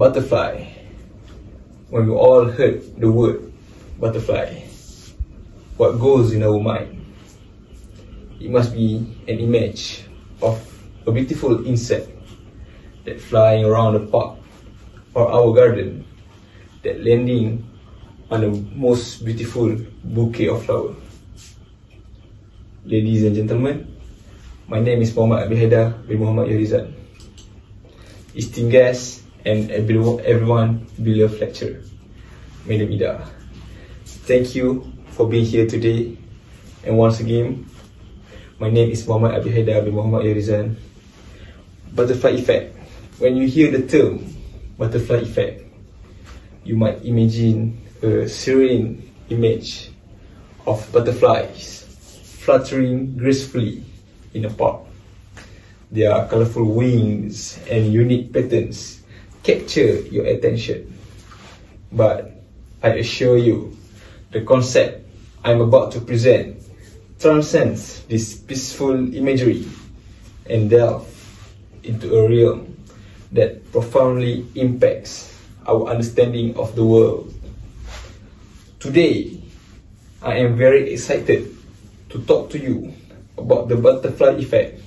Butterfly. When we all heard the word butterfly, what goes in our mind? It must be an image of a beautiful insect that flying around the park or our garden, that landing on the most beautiful bouquet of flowers. Ladies and gentlemen, my name is Muhammad Abi Haidar bin Muhammad Yarizan, esteemed guests and everyone beloved lecturer, Madam Ida. Thank you for being here today. And once again, my name is Muhammad Abi Haidar bin Muhammad Yarizan. Butterfly effect. When you hear the term butterfly effect, you might imagine a serene image of butterflies fluttering gracefully in a park. Their colorful wings and unique patterns capture your attention. But I assure you, the concept I'm about to present transcends this peaceful imagery and delve into a realm that profoundly impacts our understanding of the world. Today, I am very excited to talk to you about the butterfly effect,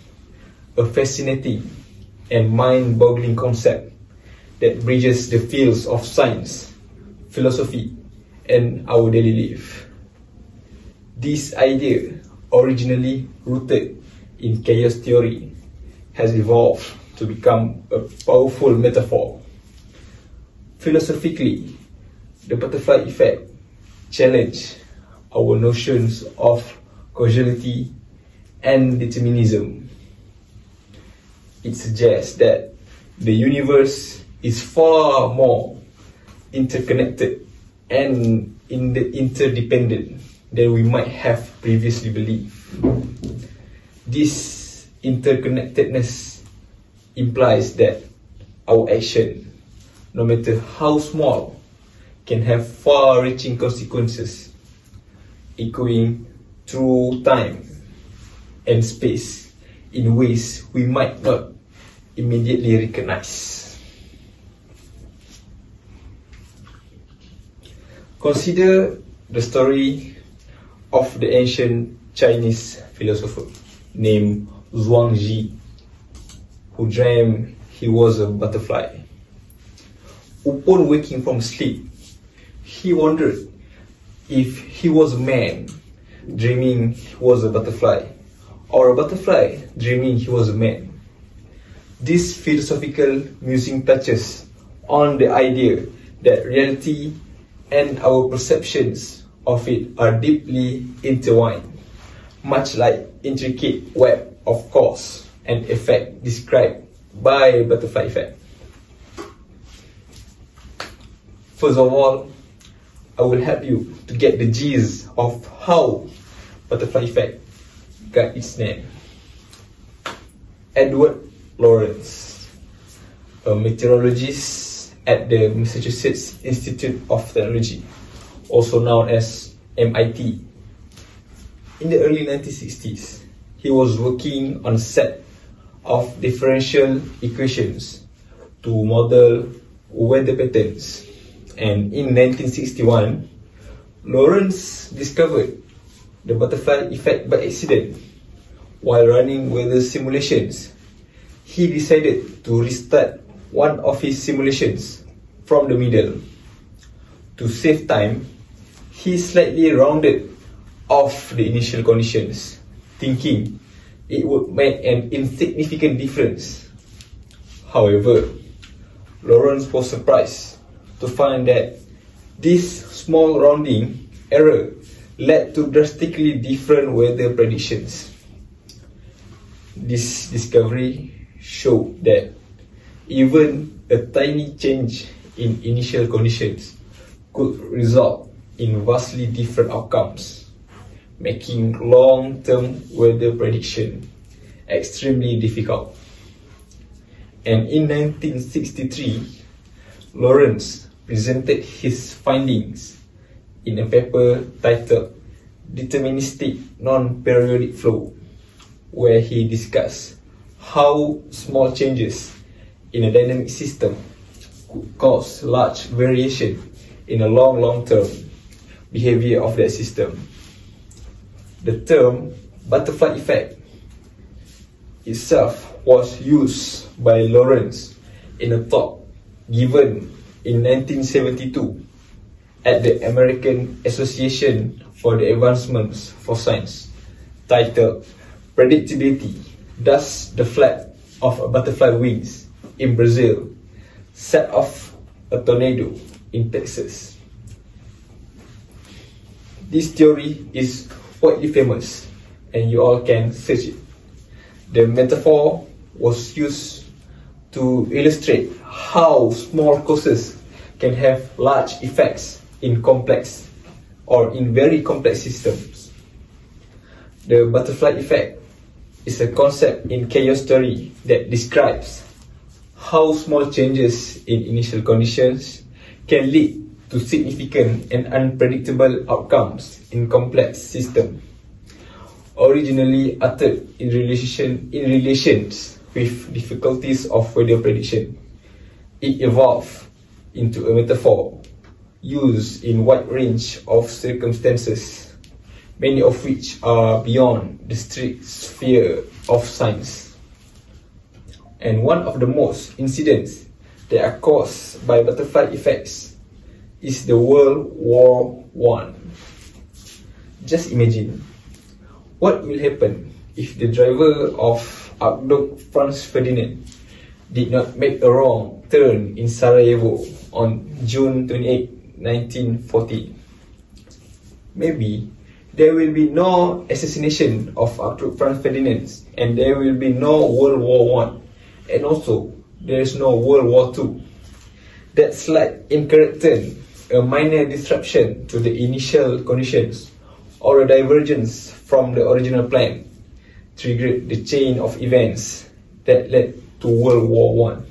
a fascinating and mind-boggling concept that bridges the fields of science, philosophy, and our daily life. This idea, originally rooted in chaos theory, has evolved to become a powerful metaphor. Philosophically, the butterfly effect challenges our notions of causality and determinism. It suggests that the universe is far more interconnected and interdependent than we might have previously believed. This interconnectedness implies that our action, no matter how small, can have far-reaching consequences, echoing through time and space in ways we might not immediately recognize. Consider the story of the ancient Chinese philosopher named Zhuangzi, who dreamed he was a butterfly. Upon waking from sleep, he wondered if he was a man dreaming he was a butterfly, or a butterfly dreaming he was a man. This philosophical musing touches on the idea that reality and our perceptions of it are deeply intertwined, much like intricate web of cause and effect described by butterfly effect. First of all, I will help you to get the gist of how butterfly effect got its name. Edward Lorenz, a meteorologist at the Massachusetts Institute of Technology, also known as MIT. In the early 1960s, he was working on a set of differential equations to model weather patterns. And in 1961, Lorentz discovered the butterfly effect by accident. While running weather simulations, he decided to restart one of his simulations from the middle. To save time, he slightly rounded off the initial conditions, thinking it would make an insignificant difference. However, Lorentz was surprised to find that this small rounding error led to drastically different weather predictions. This discovery showed that even a tiny change in initial conditions could result in vastly different outcomes, making long-term weather prediction extremely difficult. And in 1963, Lorentz presented his findings in a paper titled Deterministic Non-Periodic Flow, where he discussed how small changes in a dynamic system could cause large variation in a long-term behavior of that system. The term butterfly effect itself was used by Lawrence in a talk given in 1972 at the American Association for the Advancements for Science, titled Predictability: Does the flap of a butterfly wings in Brazil set off a tornado in Texas? This theory is widely famous and you all can search it. The metaphor was used to illustrate how small causes can have large effects in complex or in very complex systems. The butterfly effect is a concept in chaos theory that describes how small changes in initial conditions can lead to significant and unpredictable outcomes in complex systems. Originally uttered in relations with difficulties of weather prediction, it evolved into a metaphor used in wide range of circumstances, many of which are beyond the strict sphere of science. And one of the most incidents that are caused by butterfly effects is the World War I. Just imagine what will happen if the driver of Archduke Franz Ferdinand did not make a wrong turn in Sarajevo on June 28, 1940. Maybe there will be no assassination of Archduke Franz Ferdinand, and there will be no World War I, and also there is no World War II. That slight incorrect turn, a minor disruption to the initial conditions, or a divergence from the original plan, triggered the chain of events that led to World War I.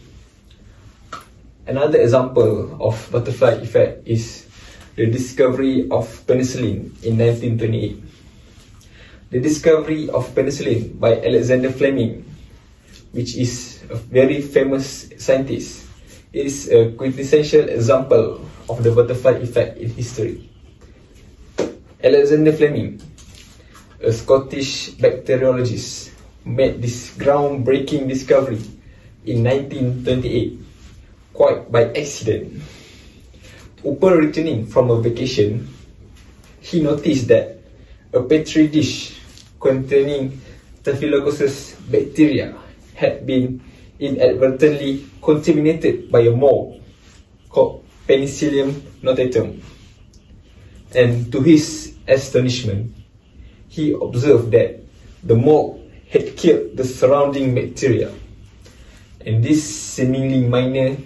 Another example of butterfly effect is the discovery of penicillin in 1928. The discovery of penicillin by Alexander Fleming, which is a very famous scientist, is a quintessential example of the butterfly effect in history. Alexander Fleming, a Scottish bacteriologist, made this groundbreaking discovery in 1928, quite by accident. Upon returning from a vacation, he noticed that a petri dish containing Staphylococcus bacteria had been inadvertently contaminated by a mold called Penicillium notatum. And to his astonishment, he observed that the mold had killed the surrounding bacteria. And this seemingly minor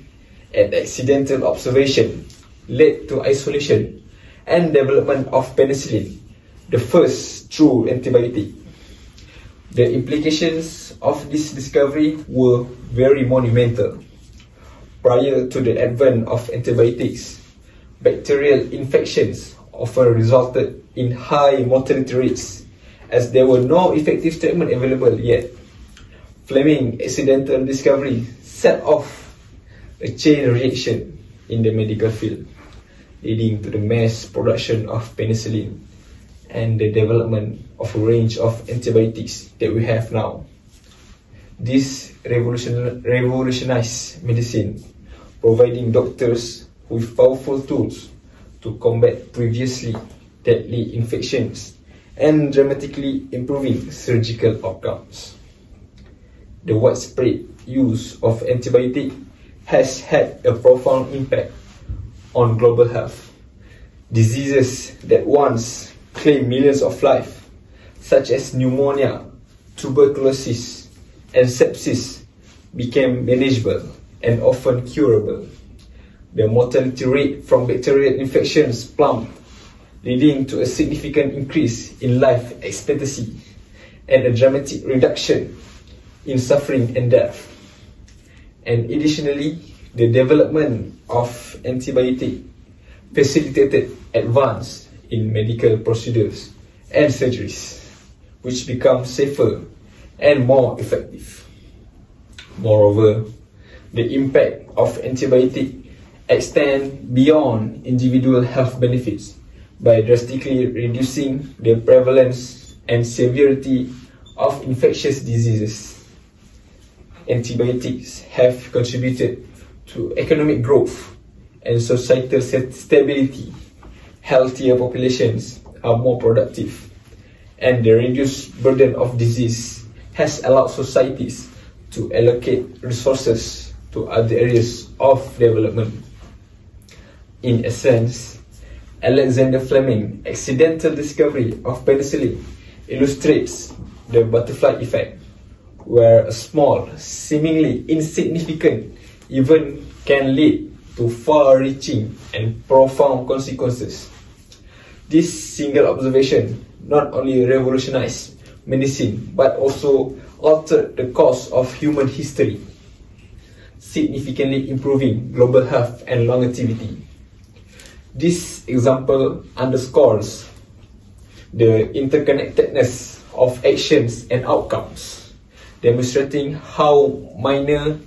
and accidental observation led to isolation and development of penicillin, the first true antibiotic. The implications of this discovery were very monumental. Prior to the advent of antibiotics, bacterial infections often resulted in high mortality rates as there were no effective treatment available yet. Fleming's accidental discovery set off a chain reaction in the medical field, leading to the mass production of penicillin and the development of a range of antibiotics that we have now. This revolutionized medicine, providing doctors with powerful tools to combat previously deadly infections and dramatically improving surgical outcomes. The widespread use of antibiotics has had a profound impact on global health. Diseases that once claimed millions of lives, such as pneumonia, tuberculosis, and sepsis, became manageable and often curable. The mortality rate from bacterial infections plummeted, leading to a significant increase in life expectancy and a dramatic reduction in suffering and death. And additionally, the development of antibiotics facilitated advance in medical procedures and surgeries, which become safer and more effective. Moreover, the impact of antibiotics extend beyond individual health benefits by drastically reducing the prevalence and severity of infectious diseases. Antibiotics have contributed to economic growth and societal stability. Healthier populations are more productive, and the reduced burden of disease has allowed societies to allocate resources to other areas of development. In essence, Alexander Fleming's accidental discovery of penicillin illustrates the butterfly effect, where a small, seemingly insignificant event can lead to far-reaching and profound consequences. This single observation not only revolutionized medicine but also altered the course of human history, significantly improving global health and longevity. This example underscores the interconnectedness of actions and outcomes, demonstrating how minor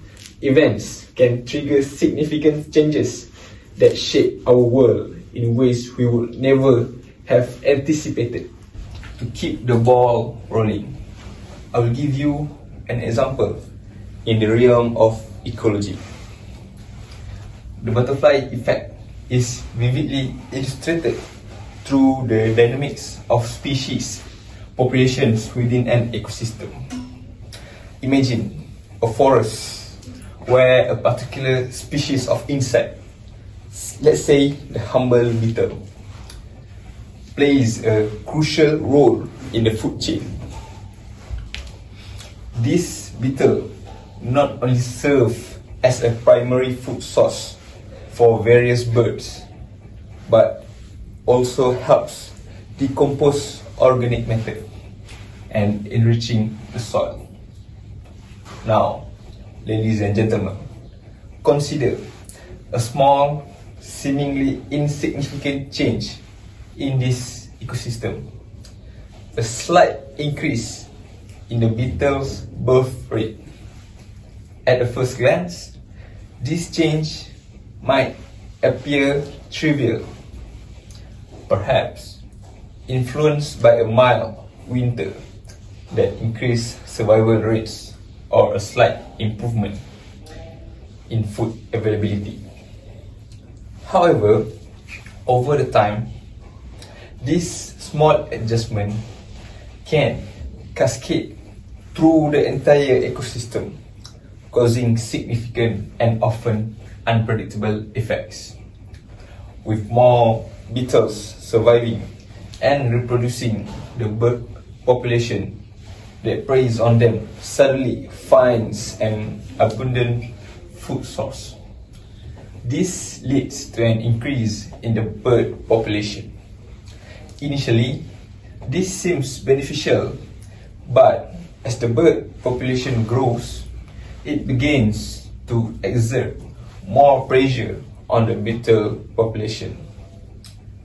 events can trigger significant changes that shape our world in ways we would never have anticipated. To keep the ball rolling, I will give you an example in the realm of ecology. The butterfly effect is vividly illustrated through the dynamics of species populations within an ecosystem. Imagine a forest where a particular species of insect, let's say the humble beetle, plays a crucial role in the food chain. This beetle not only serves as a primary food source for various birds, but also helps decompose organic matter and enriching the soil. Now, ladies and gentlemen, consider a small, seemingly insignificant change in this ecosystem. A slight increase in the beetle's birth rate. At a first glance, this change might appear trivial, perhaps influenced by a mild winter that increased survival rates or a slight improvement in food availability. However, over the time, this small adjustment can cascade through the entire ecosystem, causing significant and often unpredictable effects. With more beetles surviving and reproducing, the bird population that preys on them suddenly finds an abundant food source. This leads to an increase in the bird population. Initially, this seems beneficial, but as the bird population grows, it begins to exert more pressure on the beetle population,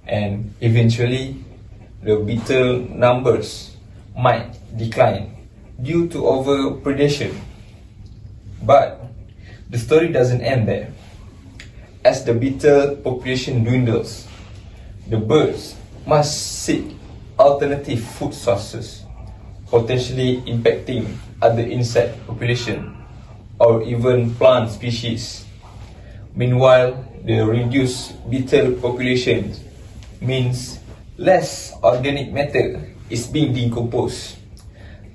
and eventually the beetle numbers might decline due to overpredation. But the story doesn't end there. As the beetle population dwindles, the birds must seek alternative food sources, potentially impacting other insect population or even plant species. Meanwhile, the reduced beetle population means less organic matter is being decomposed,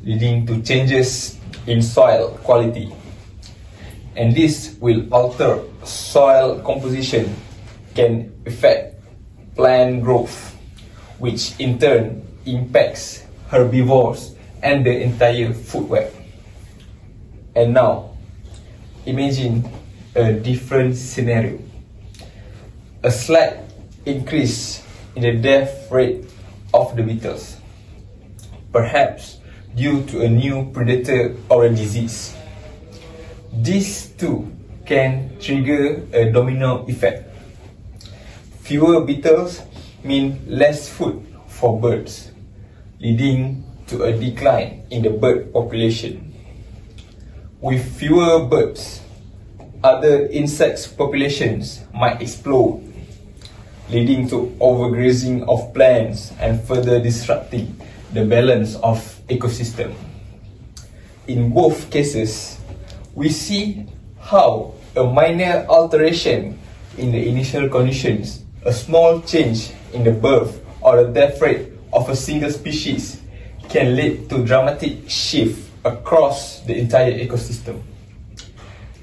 leading to changes in soil quality. And this will alter soil composition, can affect plant growth, which in turn impacts herbivores and the entire food web. And now, imagine a different scenario. A slight increase in the death rate of the beetles, perhaps due to a new predator or a disease. These two can trigger a domino effect. Fewer beetles mean less food for birds, leading to a decline in the bird population. With fewer birds, other insects populations might explode, leading to overgrazing of plants and further disrupting the balance of ecosystem. In both cases, we see how a minor alteration in the initial conditions, a small change in the birth or the death rate of a single species, can lead to dramatic shift across the entire ecosystem.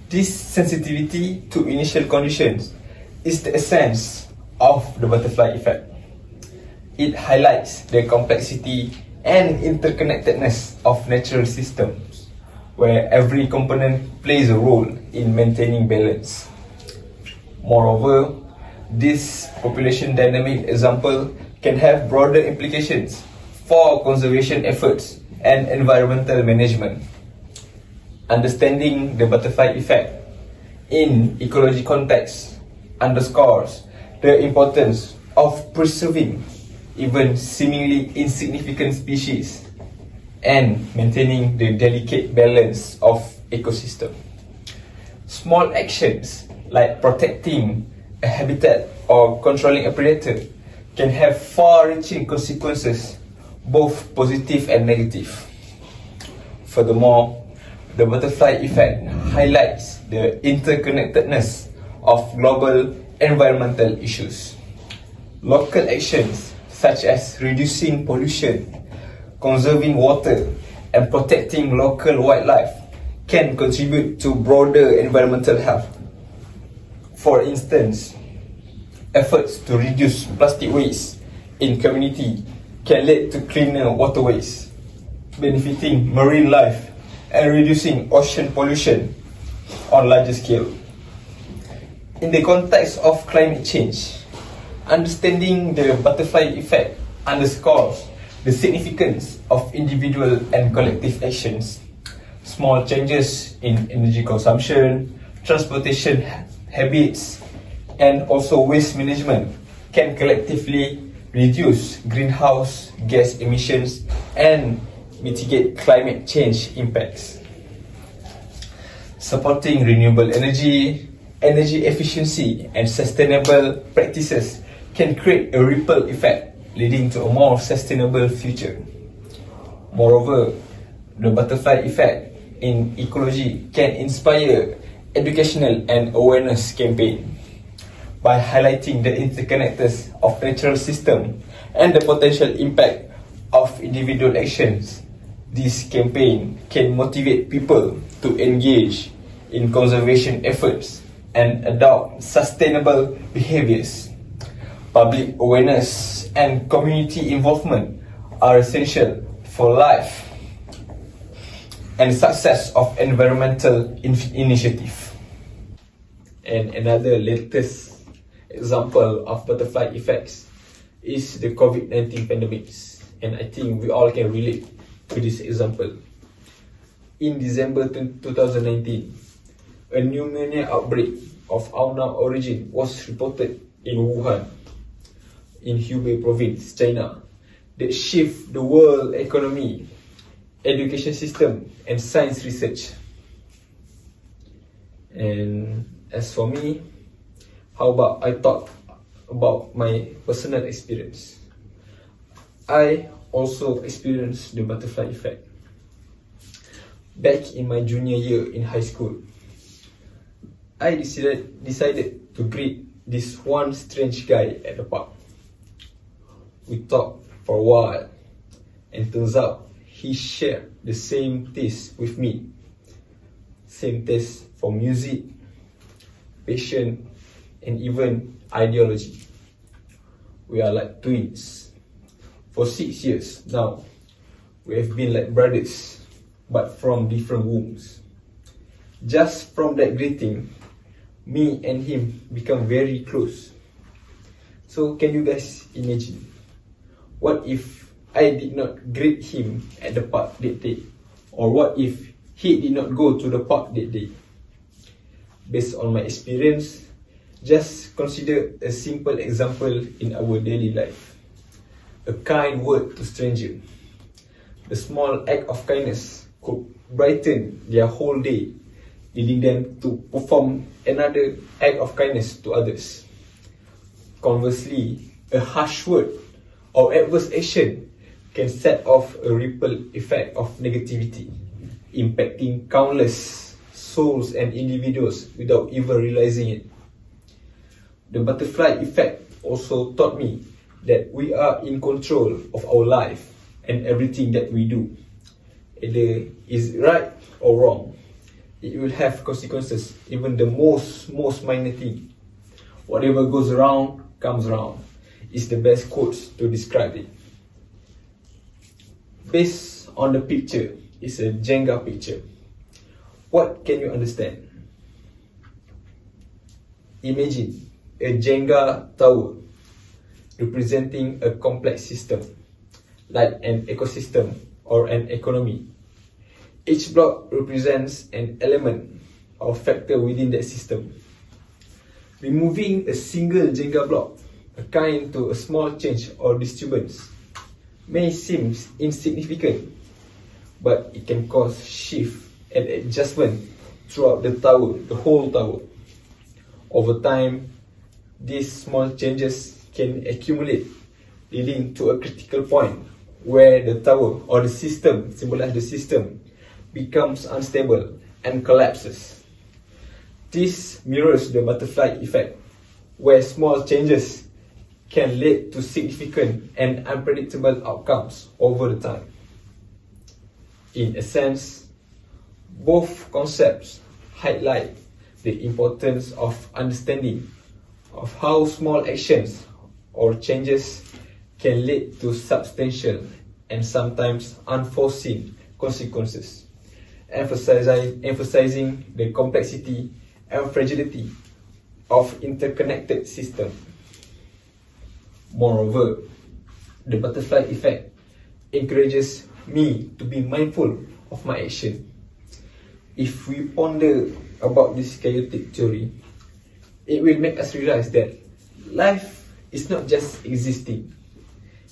This sensitivity to initial conditions is the essence of the butterfly effect. It highlights the complexity and interconnectedness of natural systems, where every component plays a role in maintaining balance. Moreover, this population dynamic example can have broader implications for conservation efforts and environmental management. Understanding the butterfly effect in ecology context underscores the importance of preserving even seemingly insignificant species and maintaining the delicate balance of ecosystem. Small actions like protecting a habitat or controlling a predator can have far-reaching consequences, both positive and negative. Furthermore, the butterfly effect highlights the interconnectedness of global environmental issues. Local actions such as reducing pollution, conserving water, and protecting local wildlife can contribute to broader environmental health. For instance, efforts to reduce plastic waste in community can lead to cleaner waterways, benefiting marine life and reducing ocean pollution on larger scale. In the context of climate change, understanding the butterfly effect underscores the significance of individual and collective actions. Small changes in energy consumption, transportation habits, and also waste management can collectively reduce greenhouse gas emissions and mitigate climate change impacts. Supporting renewable energy, energy efficiency, and sustainable practices can create a ripple effect, leading to a more sustainable future. Moreover, the butterfly effect in ecology can inspire educational and awareness campaign. By highlighting the interconnectedness of natural system and the potential impact of individual actions, this campaign can motivate people to engage in conservation efforts and adopt sustainable behaviors. Public awareness and community involvement are essential for life and success of environmental initiative. And another latest example of butterfly effects is the COVID-19 pandemics, and I think we all can relate to this example. In December 2019, a pneumonia outbreak of unknown origin was reported in Wuhan, in Hubei province, China, that shifted the world economy, education system, and science research. And as for me, how about I talk about my personal experience? I also experienced the butterfly effect. Back in my junior year in high school, I decided to greet this one strange guy at the park. We talked for a while, and turns out he shared the same taste with me. Same taste for music, passion, and even ideology. We are like twins. For 6 years now, we have been like brothers, but from different wombs. Just from that greeting, me and him become very close. So can you guys imagine? What if I did not greet him at the park that day? Or what if he did not go to the park that day? Based on my experience, just consider a simple example in our daily life. A kind word to stranger. The small act of kindness could brighten their whole day leading them to perform another act of kindness to others. Conversely, a harsh word or adverse action can set off a ripple effect of negativity, impacting countless souls and individuals without even realizing it. The butterfly effect also taught me that we are in control of our life and everything that we do. Either is right or wrong, it will have consequences, even the most minor thing. Whatever goes around, comes around, is the best quotes to describe it. Based on the picture, it's a Jenga picture. What can you understand? Imagine a Jenga tower representing a complex system, like an ecosystem or an economy. Each block represents an element or factor within that system. Removing a single Jenga block, akin to a small change or disturbance, may seem insignificant, but it can cause shift and adjustment throughout the tower, the whole tower. Over time, these small changes can accumulate, leading to a critical point where the tower or the system, symbolize the system, becomes unstable and collapses. This mirrors the butterfly effect, where small changes can lead to significant and unpredictable outcomes over the time. In a sense, both concepts highlight the importance of understanding of how small actions or changes can lead to substantial and sometimes unforeseen consequences, emphasizing the complexity and fragility of interconnected systems. Moreover, the butterfly effect encourages me to be mindful of my action. If we ponder about this chaotic theory, it will make us realize that life is not just existing.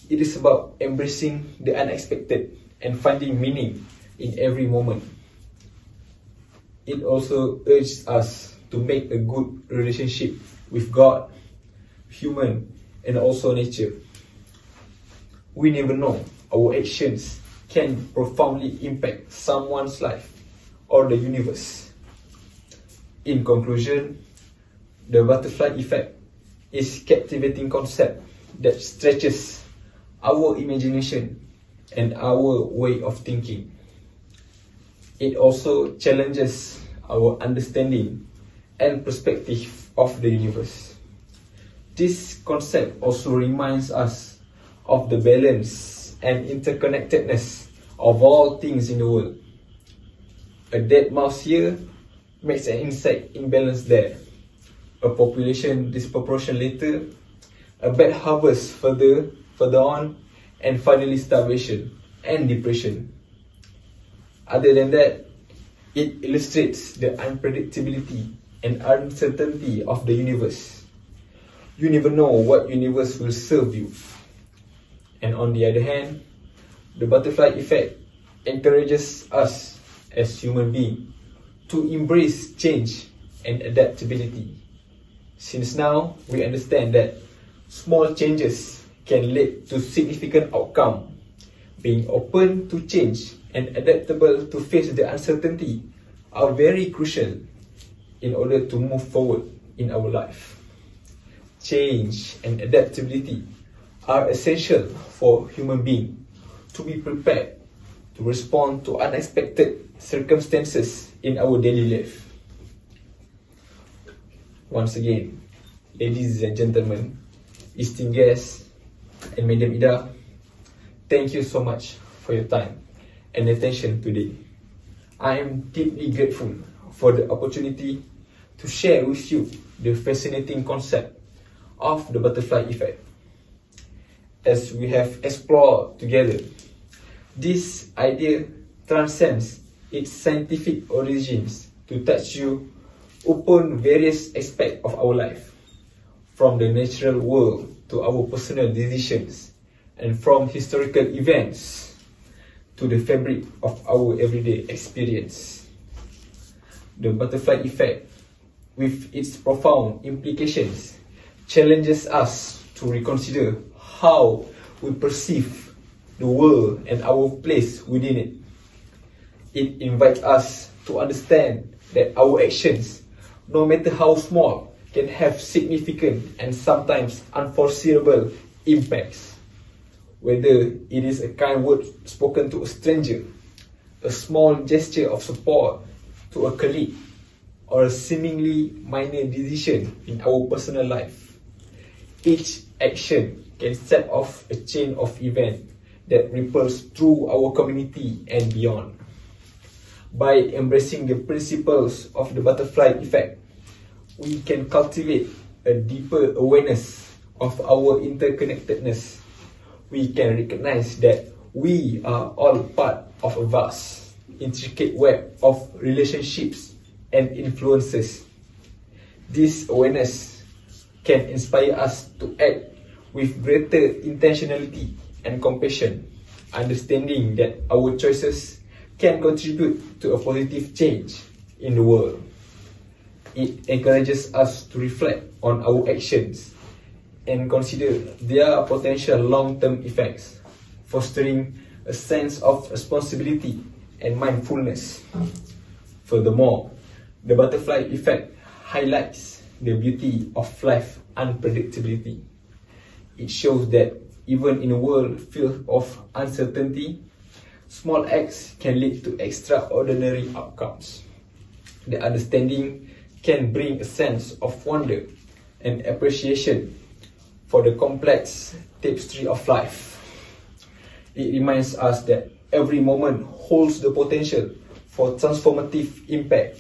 It is about embracing the unexpected and finding meaning in every moment. It also urges us to make a good relationship with God, human, and also nature. We never know, our actions can profoundly impact someone's life or the universe. In conclusion, the butterfly effect is a captivating concept that stretches our imagination and our way of thinking. It also challenges our understanding and perspective of the universe. This concept also reminds us of the balance and interconnectedness of all things in the world. A dead mouse here makes an insect imbalance there, a population disproportion later, a bad harvest further on, and finally starvation and depression. Other than that, it illustrates the unpredictability and uncertainty of the universe. You never know what universe will serve you. And on the other hand, the butterfly effect encourages us as human beings to embrace change and adaptability. Since now we understand that small changes can lead to significant outcome, being open to change and adaptable to face the uncertainty are very crucial in order to move forward in our life. Change and adaptability are essential for human beings to be prepared to respond to unexpected circumstances in our daily life. Once again, ladies and gentlemen, esteemed guests, and Madam Ida, thank you so much for your time and attention today. I am deeply grateful for the opportunity to share with you the fascinating concept of the butterfly effect. As we have explored together, this idea transcends its scientific origins to touch you upon various aspects of our life, from the natural world to our personal decisions, and from historical events to the fabric of our everyday experience. The butterfly effect, with its profound implications, challenges us to reconsider how we perceive the world and our place within it. It invites us to understand that our actions, no matter how small, can have significant and sometimes unforeseeable impacts. Whether it is a kind word spoken to a stranger, a small gesture of support to a colleague, or a seemingly minor decision in our personal life, each action can set off a chain of events that ripples through our community and beyond. By embracing the principles of the butterfly effect, we can cultivate a deeper awareness of our interconnectedness. We can recognize that we are all part of a vast, intricate web of relationships and influences. This awareness can inspire us to act with greater intentionality and compassion, understanding that our choices can contribute to a positive change in the world. It encourages us to reflect on our actions and consider their potential long-term effects, fostering a sense of responsibility and mindfulness. Furthermore, the butterfly effect highlights the beauty of life unpredictability. It shows that even in a world filled of uncertainty, small acts can lead to extraordinary outcomes. The understanding can bring a sense of wonder and appreciation for the complex tapestry of life. It reminds us that every moment holds the potential for transformative impact,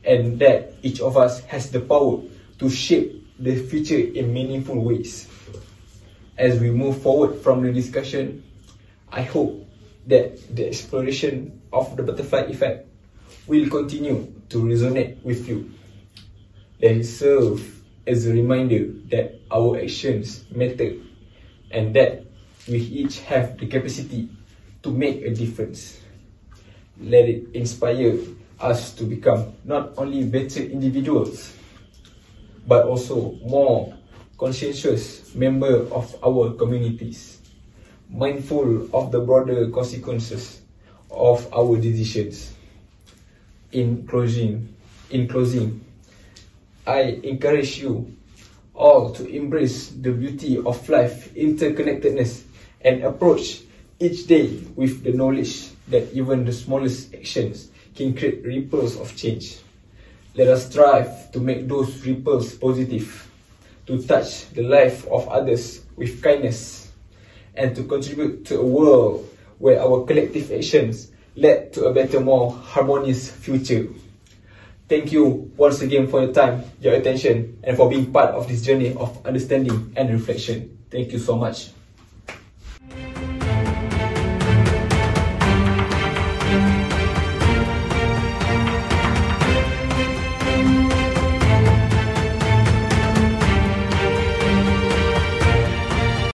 and that each of us has the power to shape the future in meaningful ways. As we move forward from the discussion, I hope that the exploration of the butterfly effect will continue to resonate with you. Let it serve as a reminder that our actions matter and that we each have the capacity to make a difference. Let it inspire us to become not only better individuals, but also more conscientious members of our communities, mindful of the broader consequences of our decisions. In closing, I encourage you all to embrace the beauty of life, interconnectedness, and approach each day with the knowledge that even the smallest actions can create ripples of change. Let us strive to make those ripples positive, to touch the life of others with kindness, and to contribute to a world where our collective actions lead to a better, more harmonious future. Thank you once again for your time, your attention, and for being part of this journey of understanding and reflection. Thank you so much.